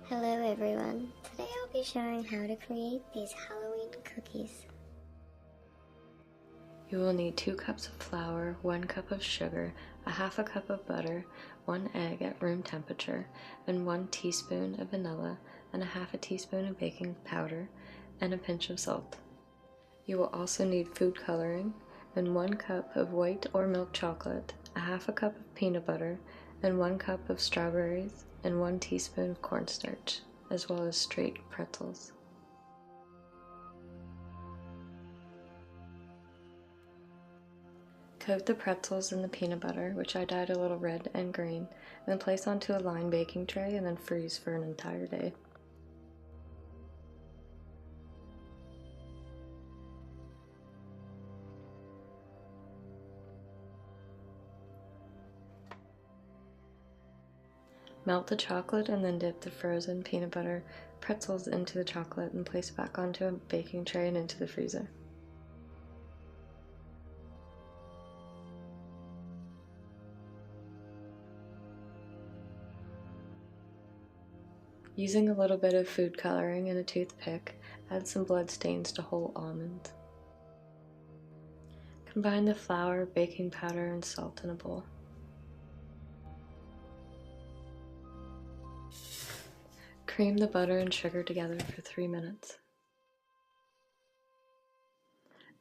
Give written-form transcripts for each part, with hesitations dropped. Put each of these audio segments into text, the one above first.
Hello everyone, today I'll be showing how to create these Halloween cookies. You will need 2 cups of flour, 1 cup of sugar, a half a cup of butter, 1 egg at room temperature, and 1 teaspoon of vanilla, and a half a teaspoon of baking powder, and a pinch of salt. You will also need food coloring, and 1 cup of white or milk chocolate, a half a cup of peanut butter, and 1 cup of strawberries, and 1 teaspoon of cornstarch, as well as straight pretzels. Coat the pretzels in the peanut butter, which I dyed a little red and green, and then place onto a lined baking tray and then freeze for an entire day. Melt the chocolate and then dip the frozen peanut butter pretzels into the chocolate and place back onto a baking tray and into the freezer. Using a little bit of food coloring and a toothpick, add some blood stains to whole almonds. Combine the flour, baking powder, and salt in a bowl. Cream the butter and sugar together for 3 minutes.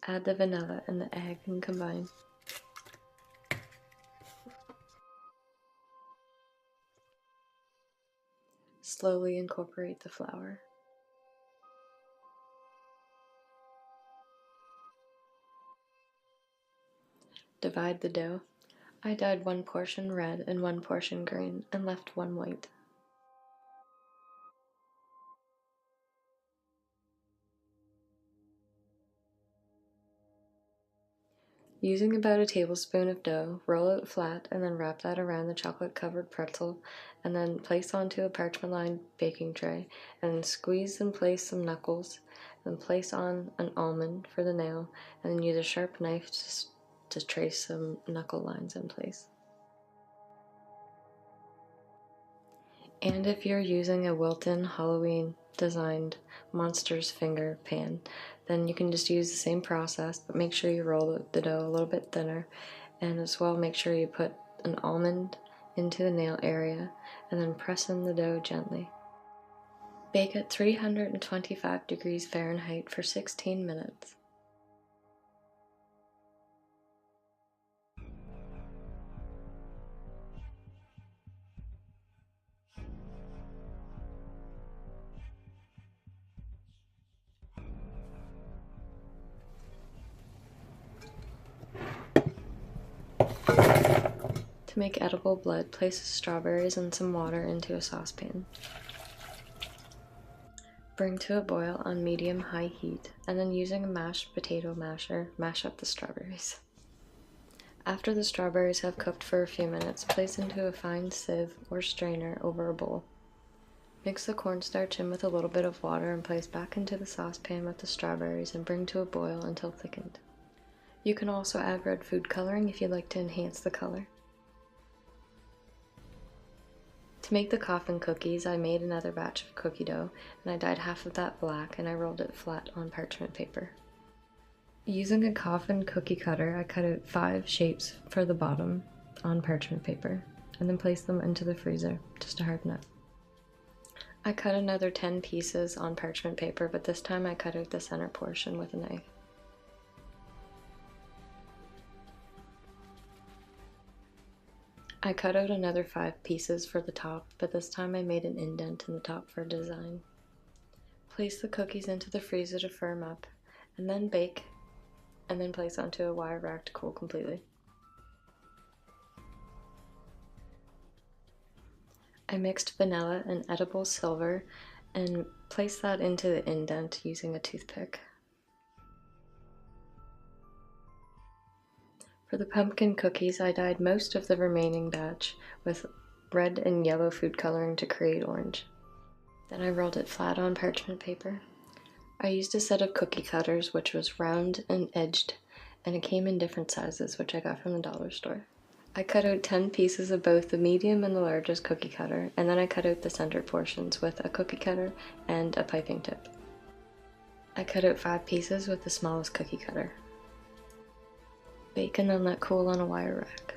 Add the vanilla and the egg and combine. Slowly incorporate the flour. Divide the dough. I dyed 1 portion red and 1 portion green and left 1 white. Using about a tablespoon of dough, roll it flat and then wrap that around the chocolate-covered pretzel and then place onto a parchment-lined baking tray and squeeze and place some knuckles and place on an almond for the nail and then use a sharp knife to trace some knuckle lines in place. And if you're using a Wilton Halloween designed Monsters Finger pan, then you can just use the same process, but make sure you roll the dough a little bit thinner, and as well make sure you put an almond into the nail area and then press in the dough gently. Bake at 325 degrees Fahrenheit for 16 minutes. To make edible blood, place the strawberries and some water into a saucepan. Bring to a boil on medium-high heat, and then using a mashed potato masher, mash up the strawberries. After the strawberries have cooked for a few minutes, place into a fine sieve or strainer over a bowl. Mix the cornstarch in with a little bit of water and place back into the saucepan with the strawberries and bring to a boil until thickened. You can also add red food coloring if you'd like to enhance the color. To make the coffin cookies, I made another batch of cookie dough, and I dyed half of that black and I rolled it flat on parchment paper. Using a coffin cookie cutter, I cut out 5 shapes for the bottom on parchment paper, and then placed them into the freezer just to harden up. I cut another 10 pieces on parchment paper, but this time I cut out the center portion with a knife. I cut out another 5 pieces for the top, but this time I made an indent in the top for a design. Place the cookies into the freezer to firm up, and then bake, and then place onto a wire rack to cool completely. I mixed vanilla and edible silver and placed that into the indent using a toothpick. For the pumpkin cookies, I dyed most of the remaining batch with red and yellow food coloring to create orange. Then I rolled it flat on parchment paper. I used a set of cookie cutters which was round and edged, and it came in different sizes, which I got from the dollar store. I cut out 10 pieces of both the medium and the largest cookie cutter, and then I cut out the center portions with a cookie cutter and a piping tip. I cut out 5 pieces with the smallest cookie cutter. Bake and then let cool on a wire rack.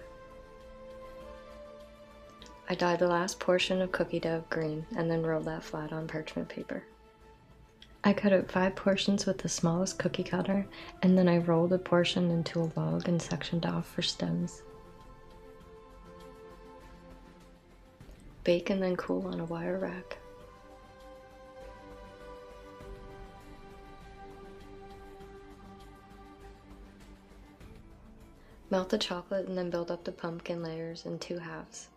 I dyed the last portion of cookie dough green and then rolled that flat on parchment paper. I cut out 5 portions with the smallest cookie cutter, and then I rolled a portion into a log and sectioned off for stems. Bake and then cool on a wire rack. Melt the chocolate and then build up the pumpkin layers in 2 halves.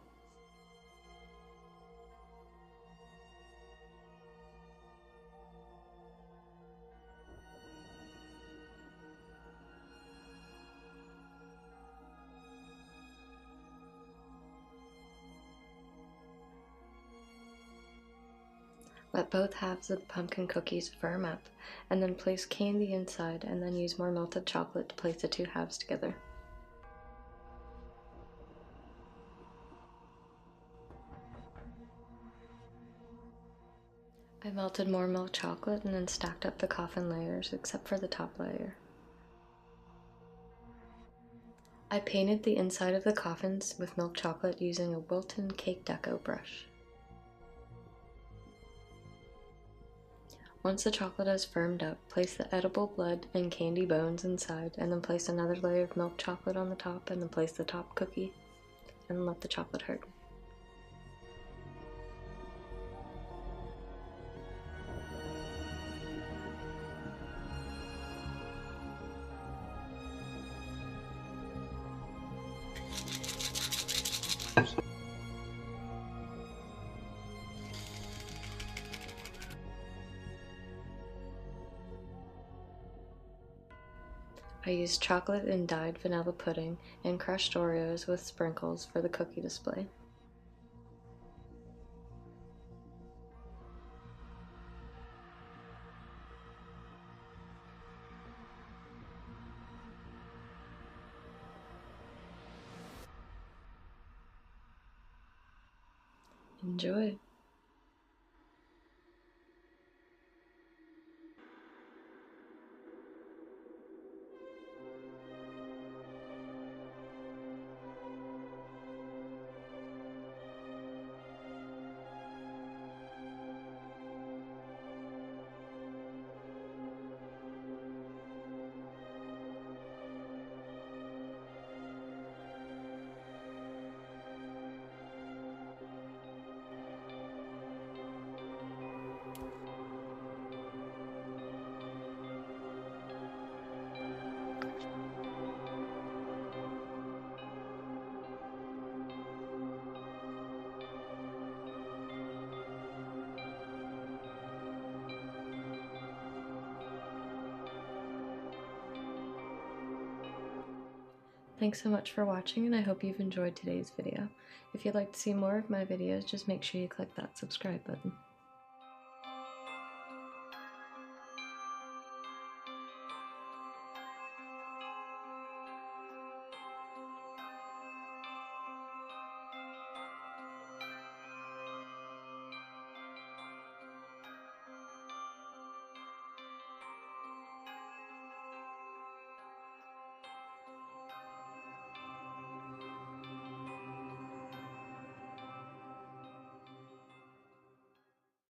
Let both halves of the pumpkin cookies firm up, and then place candy inside, and then use more melted chocolate to place the 2 halves together. I melted more milk chocolate and then stacked up the coffin layers except for the top layer. I painted the inside of the coffins with milk chocolate using a Wilton Cake Deco brush. Once the chocolate has firmed up, place the edible blood and candy bones inside, and then place another layer of milk chocolate on the top, and then place the top cookie, and let the chocolate harden. I used chocolate and dyed vanilla pudding and crushed Oreos with sprinkles for the cookie display. Enjoy! Thanks so much for watching, and I hope you've enjoyed today's video. If you'd like to see more of my videos, just make sure you click that subscribe button.